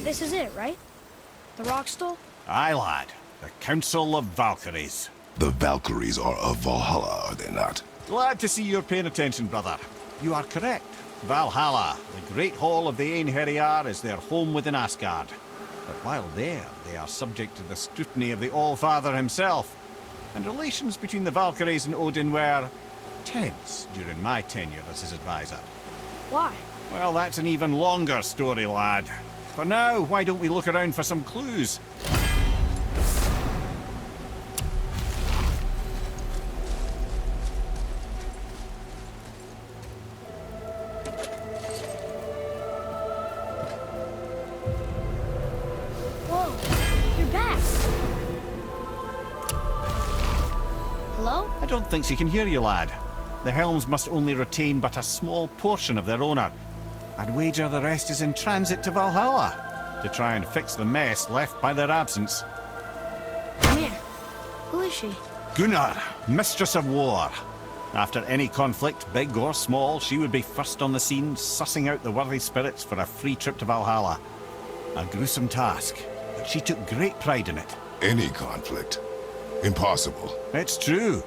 This is it, right? The rock stool? Aye, lad. The Council of Valkyries. The Valkyries are of Valhalla, are they not? Glad to see you're paying attention, brother. You are correct. Valhalla, the great hall of the Einherjar, is their home within Asgard. But while there, they are subject to the scrutiny of the All-Father himself. And relations between the Valkyries and Odin were tense during my tenure as his advisor. Why? Well, that's an even longer story, lad. For now, why don't we look around for some clues? Whoa, you're back. Hello? I don't think she can hear you, lad. The helms must only retain but a small portion of their owner. I'd wager the rest is in transit to Valhalla to try and fix the mess left by their absence. Come here. Who is she? Gunnr, Mistress of War. After any conflict, big or small, she would be first on the scene, sussing out the worthy spirits for a free trip to Valhalla. A gruesome task, but she took great pride in it. Any conflict? Impossible. It's true.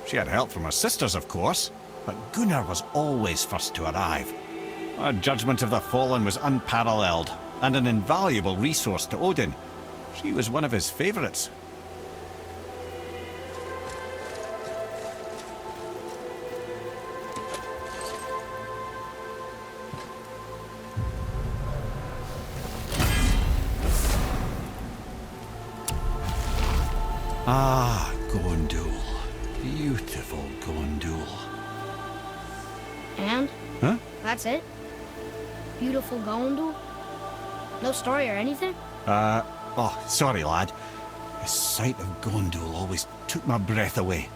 She had help from her sisters, of course, but Gunnr was always first to arrive. Her judgment of the fallen was unparalleled, and an invaluable resource to Odin. She was one of his favourites. Ah, Gondul. Beautiful Gondul. And? Huh? That's it? Beautiful Gondul? No story or anything? Oh, sorry, lad. The sight of Gondul always took my breath away.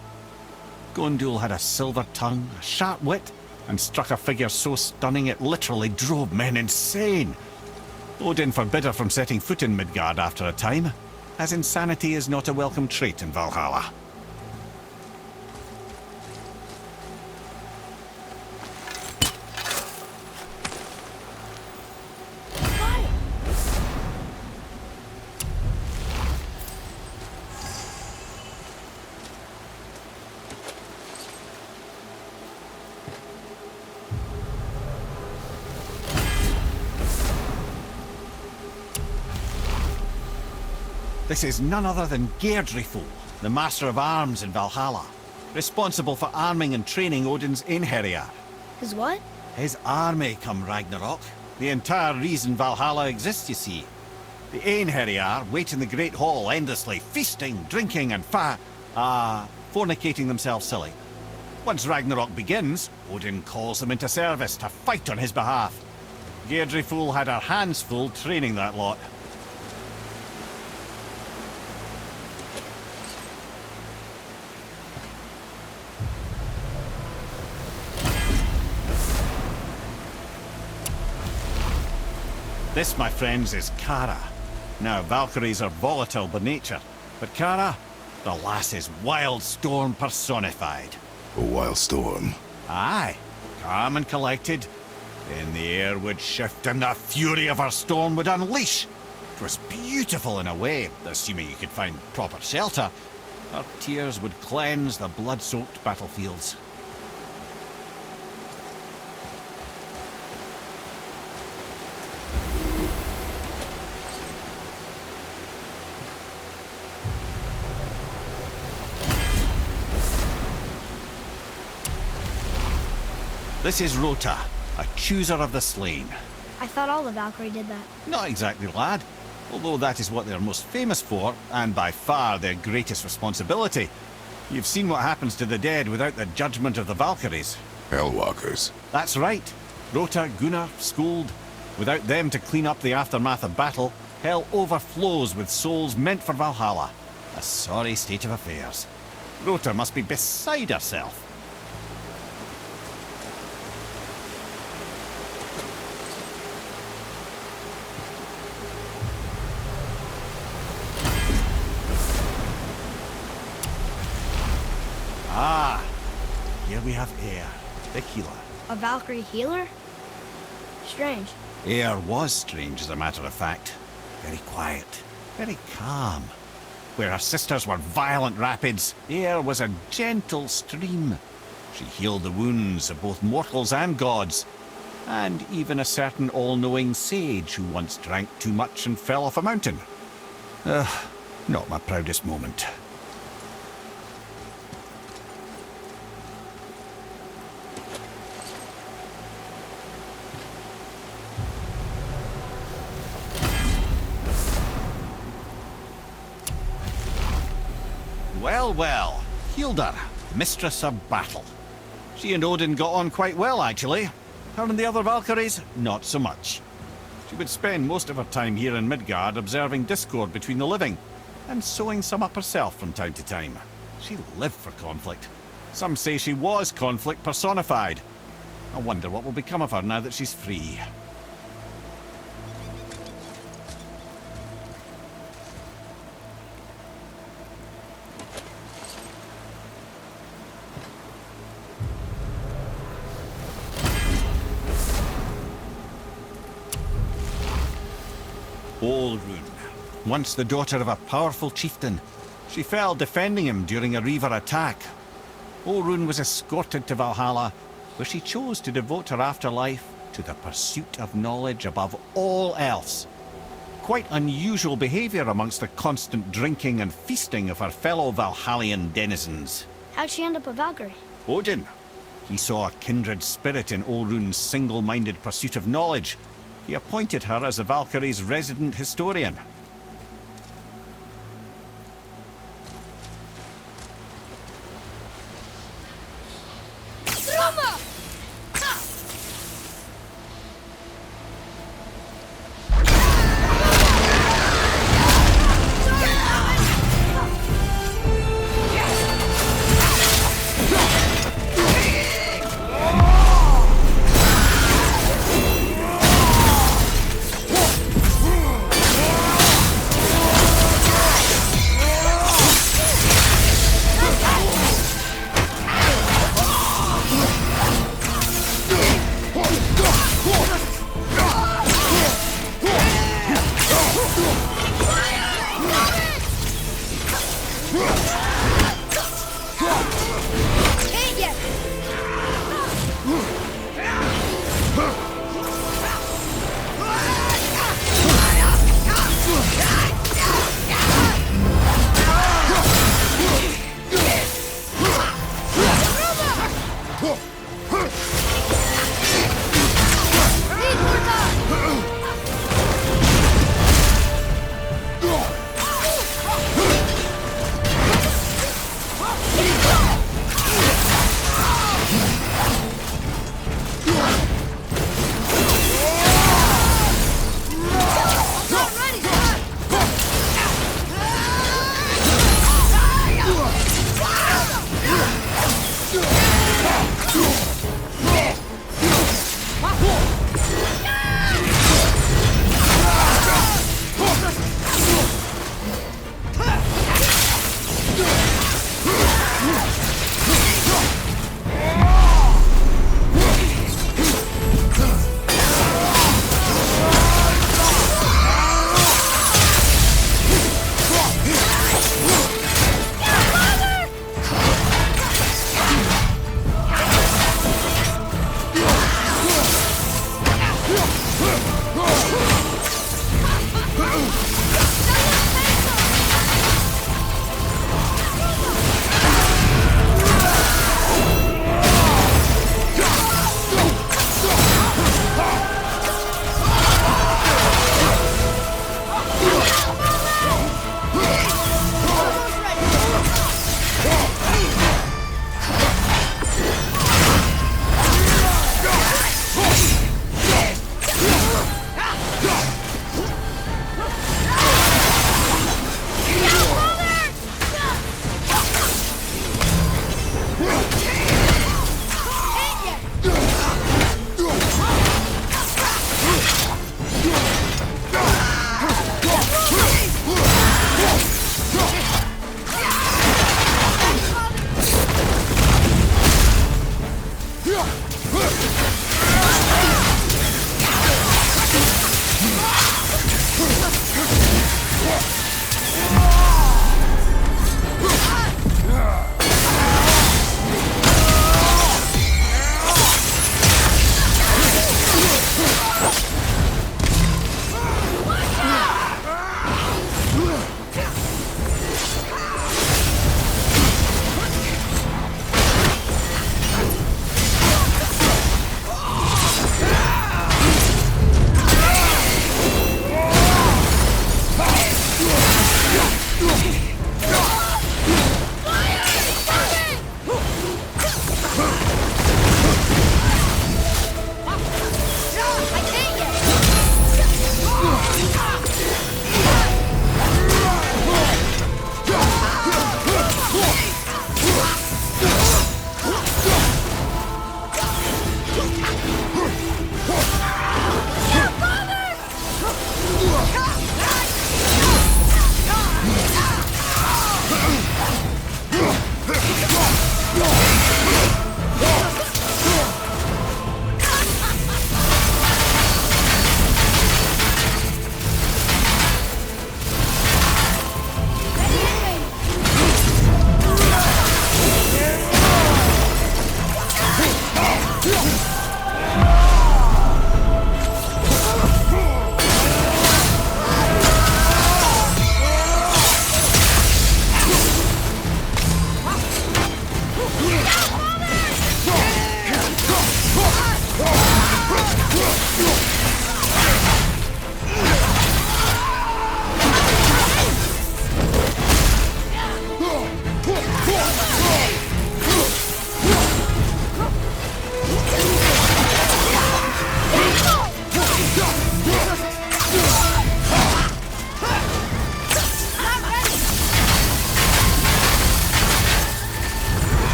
Gondul had a silver tongue, a sharp wit, and struck a figure so stunning it literally drove men insane. Odin forbid her from setting foot in Midgard after a time, as insanity is not a welcome trait in Valhalla. This is none other than Geirdriful, the Master of Arms in Valhalla, responsible for arming and training Odin's Einherjar. His what? His army come Ragnarok. The entire reason Valhalla exists, you see. The Einherjar wait in the Great Hall endlessly, feasting, drinking and fornicating themselves silly. Once Ragnarok begins, Odin calls them into service to fight on his behalf. Geirdriful had her hands full training that lot. This, my friends, is Kara. Now, Valkyries are volatile by nature, but Kara, the lass is wild storm personified. A wild storm? Aye, calm and collected. Then the air would shift and the fury of her storm would unleash. It was beautiful in a way, assuming you could find proper shelter. Her tears would cleanse the blood-soaked battlefields. This is Rota, a chooser of the slain. I thought all the Valkyrie did that. Not exactly, lad. Although that is what they're most famous for, and by far their greatest responsibility. You've seen what happens to the dead without the judgment of the Valkyries. Hellwalkers. That's right. Rota, Gunnr, Skuld. Without them to clean up the aftermath of battle, hell overflows with souls meant for Valhalla. A sorry state of affairs. Rota must be beside herself. Ah, here we have Eir, the Healer. A Valkyrie healer? Strange. Eir was strange, as a matter of fact. very quiet, very calm. Where her sisters were violent rapids, Eir was a gentle stream. She healed the wounds of both mortals and gods, and even a certain all-knowing sage who once drank too much and fell off a mountain. Not my proudest moment. Well, well, Hildr, Mistress of Battle. She and Odin got on quite well, actually. Her and the other Valkyries, not so much. She would spend most of her time here in Midgard observing discord between the living, and sewing some up herself from time to time. She lived for conflict. Some say she was conflict personified. I wonder what will become of her now that she's free. Olrun, once the daughter of a powerful chieftain. She fell defending him during a Reaver attack. Olrun was escorted to Valhalla, where she chose to devote her afterlife to the pursuit of knowledge above all else. Quite unusual behavior amongst the constant drinking and feasting of her fellow Valhallian denizens. How'd she end up a Valkyrie? Odin. He saw a kindred spirit in Olrun's single-minded pursuit of knowledge. He appointed her as the Valkyrie's resident historian.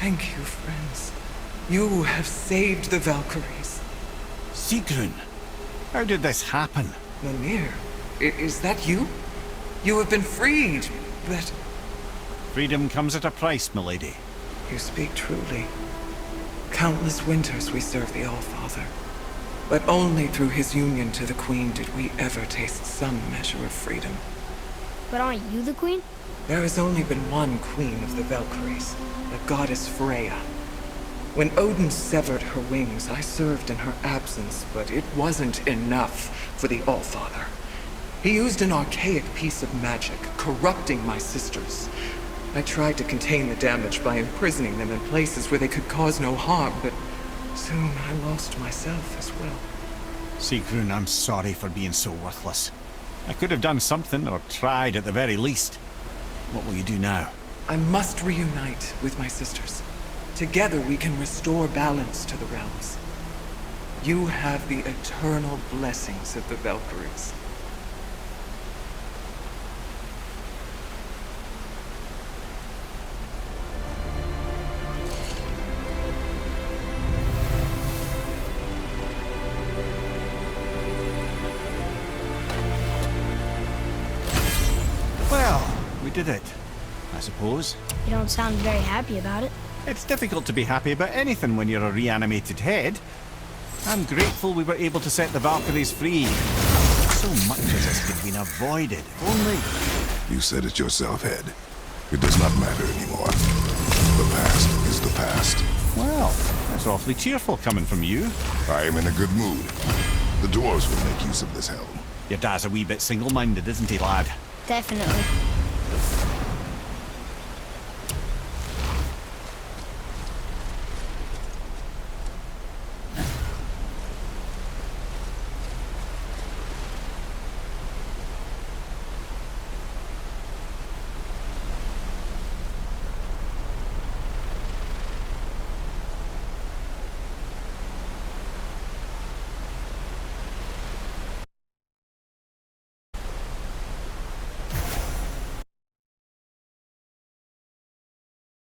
Thank you, friends. You have saved the Valkyries. Sigrun, how did this happen? Mimir, is that you? You have been freed, but... Freedom comes at a price, milady. You speak truly. Countless winters we serve the All-Father. But only through his union to the Queen did we ever taste some measure of freedom. But aren't you the queen? There has only been one Queen of the Valkyries, the goddess Freya. When Odin severed her wings, I served in her absence, but it wasn't enough for the All-Father. He used an archaic piece of magic, corrupting my sisters. I tried to contain the damage by imprisoning them in places where they could cause no harm, but soon I lost myself as well. Sigrun, I'm sorry for being so worthless. I could have done something, or tried at the very least. What will you do now? I must reunite with my sisters. Together we can restore balance to the realms. You have the eternal blessings of the Valkyries. Well, we did it, I suppose. You don't sound very happy about it. It's difficult to be happy about anything when you're a reanimated head. I'm grateful we were able to set the Valkyries free. So much of this could have been avoided, if only... You said it yourself, Head. It does not matter anymore. The past is the past. Well, that's awfully cheerful coming from you. I am in a good mood. The dwarves will make use of this helm. Your dad's a wee bit single-minded, isn't he, lad? Definitely.